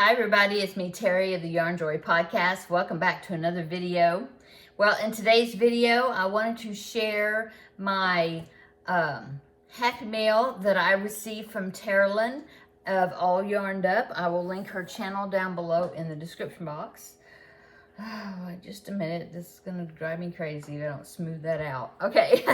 Hi everybody, it's me Terry of the Yarn Joy Podcast. Welcome back to another video. Well, in today's video, I wanted to share my happy mail that I received from Taralynn of All Yarned Up. I will link her channel down below in the description box. Oh, just a minute, this is gonna drive me crazy if I don't smooth that out. Okay.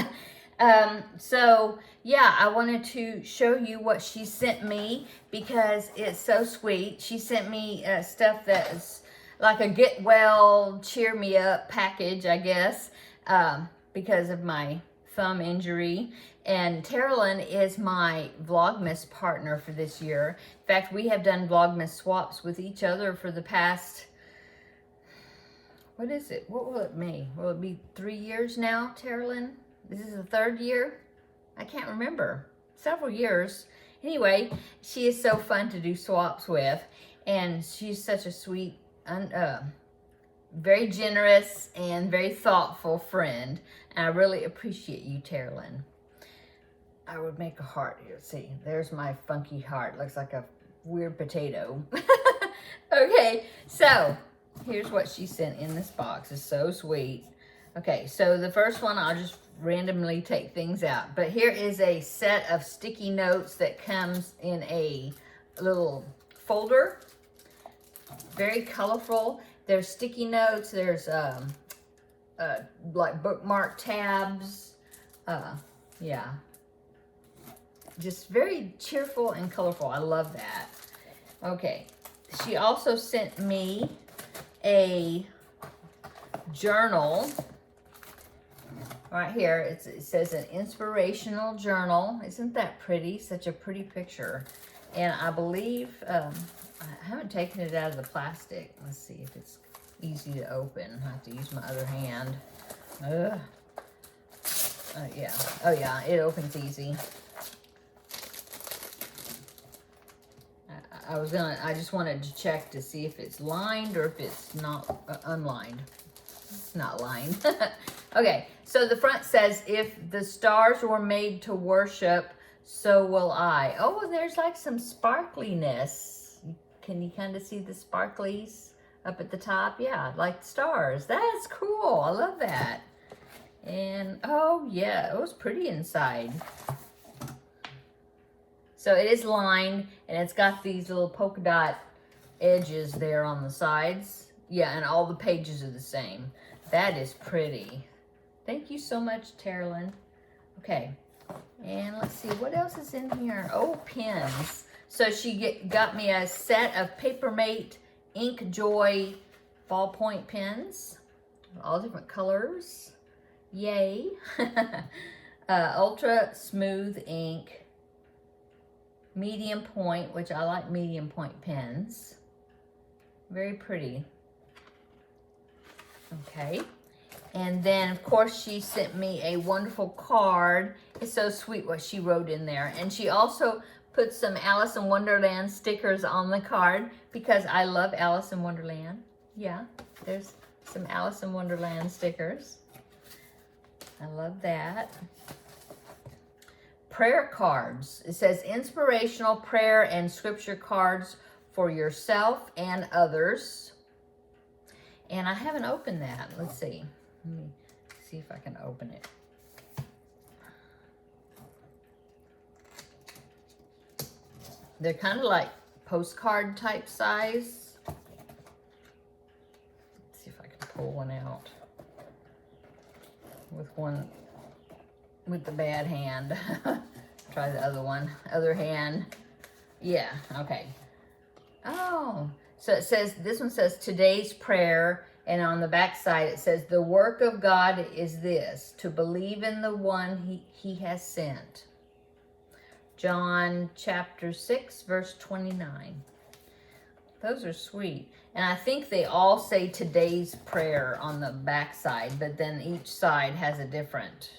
So yeah, I wanted to show you what she sent me because it's so sweet. She sent me stuff that is like a get well, cheer me up package, I guess, because of my thumb injury. And Taralynn is my Vlogmas partner for this year. In fact, we have done Vlogmas swaps with each other for the past, what is it? What will it be? Will it be 3 years now, Taralynn? This is the 3rd year? I can't remember. Several years. Anyway, she is so fun to do swaps with. And she's such a sweet, very generous and very thoughtful friend. And I really appreciate you, Taralynn. I would make a heart here. See, there's my funky heart. Looks like a weird potato. Okay, so here's what she sent in this box. It's so sweet. Okay, so the first one, I'll just randomly take things out. But here is a set of sticky notes that comes in a little folder. Very colorful. There's sticky notes. There's like bookmark tabs. Yeah. Just very cheerful and colorful. I love that. Okay. She also sent me a journal. Right here, it says an inspirational journal. Isn't that pretty? Such a pretty picture. And I believe, I haven't taken it out of the plastic. Let's see if it's easy to open. I have to use my other hand. Yeah. Oh yeah, it opens easy. I just wanted to check to see if it's lined or if it's not unlined. It's not lined. Okay, so the front says, if the stars were made to worship, so will I. Oh, there's like some sparkliness. Can you kind of see the sparklies up at the top? Yeah, like stars. That's cool. I love that. And, oh, yeah, it was pretty inside. So it is lined, and it's got these little polka dot edges there on the sides. Yeah, and all the pages are the same. That is pretty. Thank you so much, Taralynn. Okay, and let's see, what else is in here? Oh, pens. So she got me a set of Papermate Ink Joy ballpoint pens. All different colors. Yay. Ultra smooth ink. Medium point, which I like medium point pens. Very pretty. Okay. And then, of course, she sent me a wonderful card. It's so sweet what she wrote in there. And she also put some Alice in Wonderland stickers on the card because I love Alice in Wonderland. Yeah, there's some Alice in Wonderland stickers. I love that. Prayer cards. It says inspirational prayer and scripture cards for yourself and others. And I haven't opened that. Let's see. Let me see if I can open it. They're kind of like postcard type size. Let's see if I can pull one out with the bad hand. Try the other one. Other hand. Yeah, okay. Oh, so it says, this one says today's prayer. And on the back side, it says, the work of God is this, to believe in the one he has sent. John chapter 6, verse 29. Those are sweet. And I think they all say today's prayer on the back side, but then each side has a different,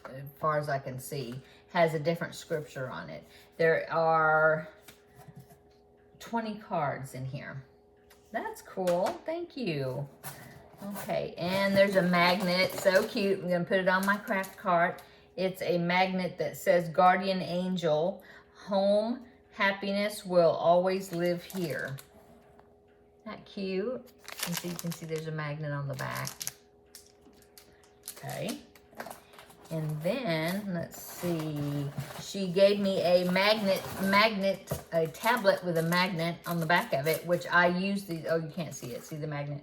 as far as I can see, has a different scripture on it. There are 20 cards in here. That's cool. Thank you. Okay, and there's a magnet. So cute. I'm going to put it on my craft cart. It's a magnet that says Guardian Angel. Home happiness will always live here. that cute? And so you can see there's a magnet on the back. Okay. And then, let's see, she gave me a a tablet with a magnet on the back of it, which I use these, oh, you can't see it, see the magnet?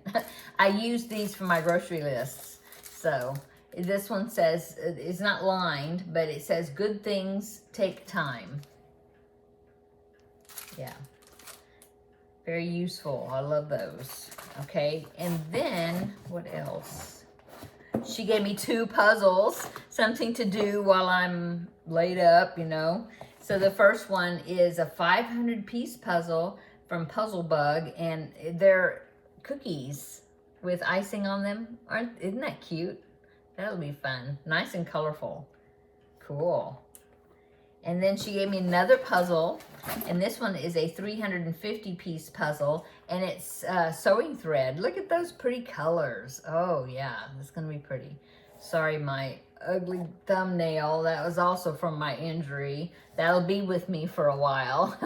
I use these for my grocery lists. So, this one says, it's not lined, but it says, good things take time. Yeah. Very useful. I love those. Okay, and then, what else? She gave me 2 puzzles, something to do while I'm laid up, you know. So the first one is a 500-piece puzzle from Puzzle Bug, and they're cookies with icing on them. Isn't that cute? That'll be fun. Nice and colorful. Cool. And then she gave me another puzzle, and this one is a 350-piece puzzle, and it's sewing thread. Look at those pretty colors. Oh, yeah, it's going to be pretty. Sorry, my ugly thumbnail. That was also from my injury. That'll be with me for a while.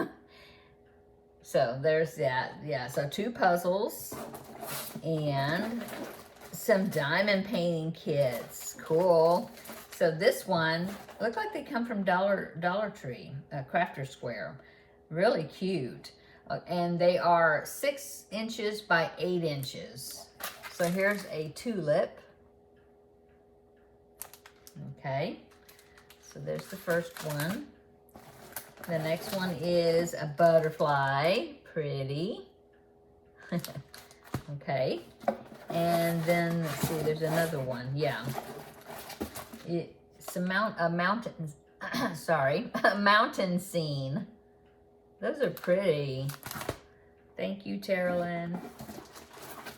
So there's that. Yeah, so 2 puzzles and some diamond painting kits. Cool. So this one, look like they come from Dollar Tree, Crafter Square. Really cute. And they are 6 inches by 8 inches. So here's a tulip. Okay. So there's the first one. The next one is a butterfly. Pretty. Okay. And then, let's see, there's another one. Yeah. It's a mountain, sorry, a mountain scene. Those are pretty. Thank you, Taralynn.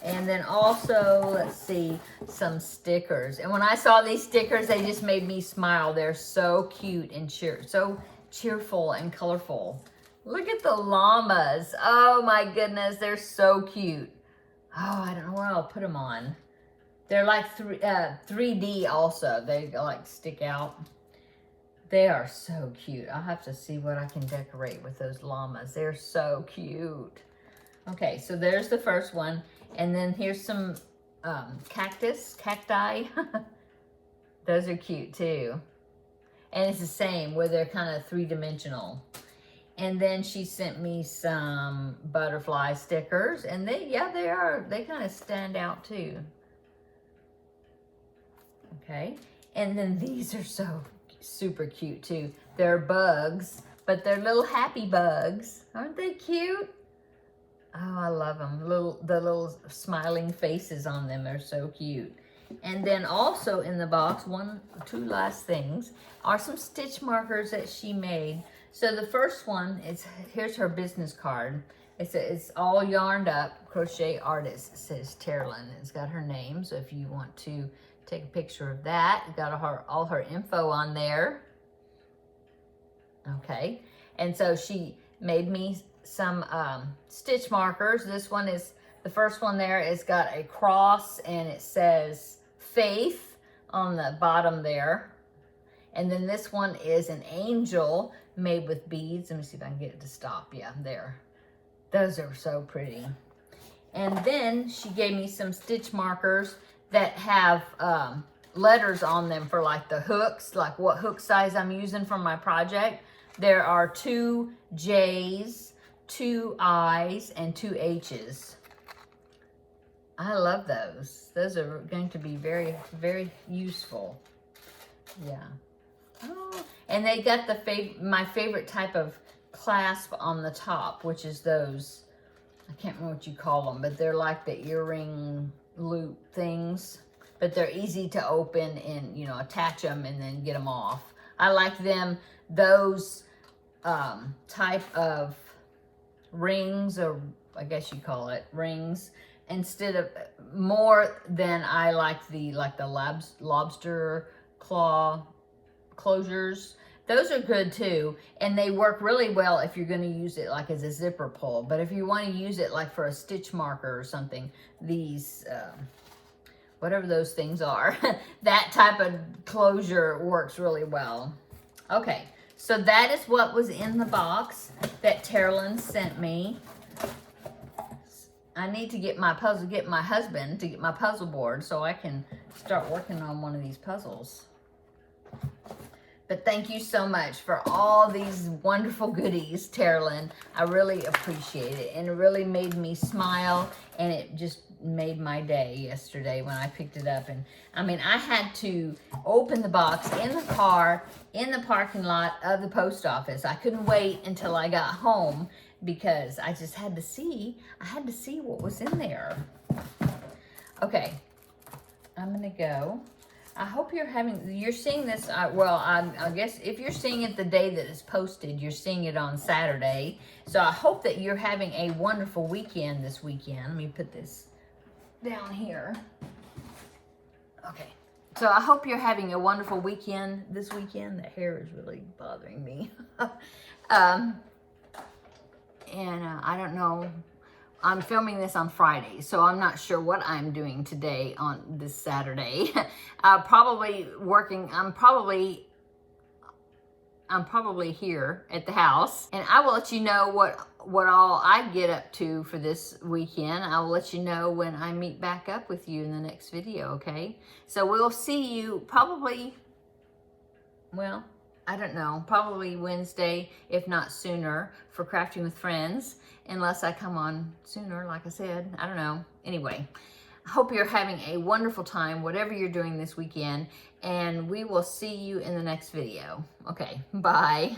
And then also, let's see, some stickers. And when I saw these stickers, they just made me smile. They're so cute and so cheerful and colorful. Look at the llamas. Oh my goodness, they're so cute. Oh, I don't know where I'll put them on. They're like 3D also. They like stick out. They are so cute. I'll have to see what I can decorate with those llamas. They're so cute. Okay, so there's the first one. And then here's some cacti. Those are cute too. And it's the same where they're kind of 3-dimensional. And then she sent me some butterfly stickers. And they kind of stand out too. Okay, and then these are so super cute too. They're bugs, but they're little happy bugs. Aren't they cute? Oh, I love them. The little smiling faces on them are so cute. And then also in the box, 2 last things, are some stitch markers that she made. So the first one is, here's her business card. It's all yarned up, crochet artist. It says Taralynn. It's got her name, so if you want to take a picture of that. You've got all her info on there. Okay, and so she made me some stitch markers. This one is, the first one there, it's got a cross and it says faith on the bottom there. And then this one is an angel made with beads. Let me see if I can get it to stop. Yeah, there. Those are so pretty. And then she gave me some stitch markers that have letters on them for like the hooks, like what hook size I'm using for my project. There are 2 J's, 2 I's, and 2 H's. I love those. Those are going to be very, very useful. Yeah. Oh, and they got my favorite type of clasp on the top, which is those, I can't remember what you call them, but they're like the earring loop things, but they're easy to open and, you know, attach them and then get them off. I like those type of rings, or I guess you call it rings, instead of more than I like the lobster claw closures. Those are good too, and they work really well if you're going to use it like as a zipper pull. But if you want to use it like for a stitch marker or something, these whatever those things are, that type of closure works really well. Okay, so that is what was in the box that Taralynn sent me. I need to get my husband to get my puzzle board so I can start working on one of these puzzles. But thank you so much for all these wonderful goodies, Taralynn. I really appreciate it. And it really made me smile, and it just made my day yesterday when I picked it up. And I mean, I had to open the box in the car, in the parking lot of the post office. I couldn't wait until I got home because I just had to see, what was in there. Okay, I'm gonna go. I hope you're seeing this, well, I guess if you're seeing it the day that it's posted, you're seeing it on Saturday. So I hope that you're having a wonderful weekend this weekend. Let me put this down here. Okay. So I hope you're having a wonderful weekend this weekend. The hair is really bothering me. I don't know. I'm filming this on Friday, so I'm not sure what I'm doing today on this Saturday. I'm probably here at the house, and I will let you know what all I get up to for this weekend. I will let you know when I meet back up with you in the next video, okay? So we'll see you probably, well, I don't know, probably Wednesday, if not sooner, for Crafting with Friends, unless I come on sooner, like I said. I don't know. Anyway, I hope you're having a wonderful time, whatever you're doing this weekend, and we will see you in the next video. Okay, bye.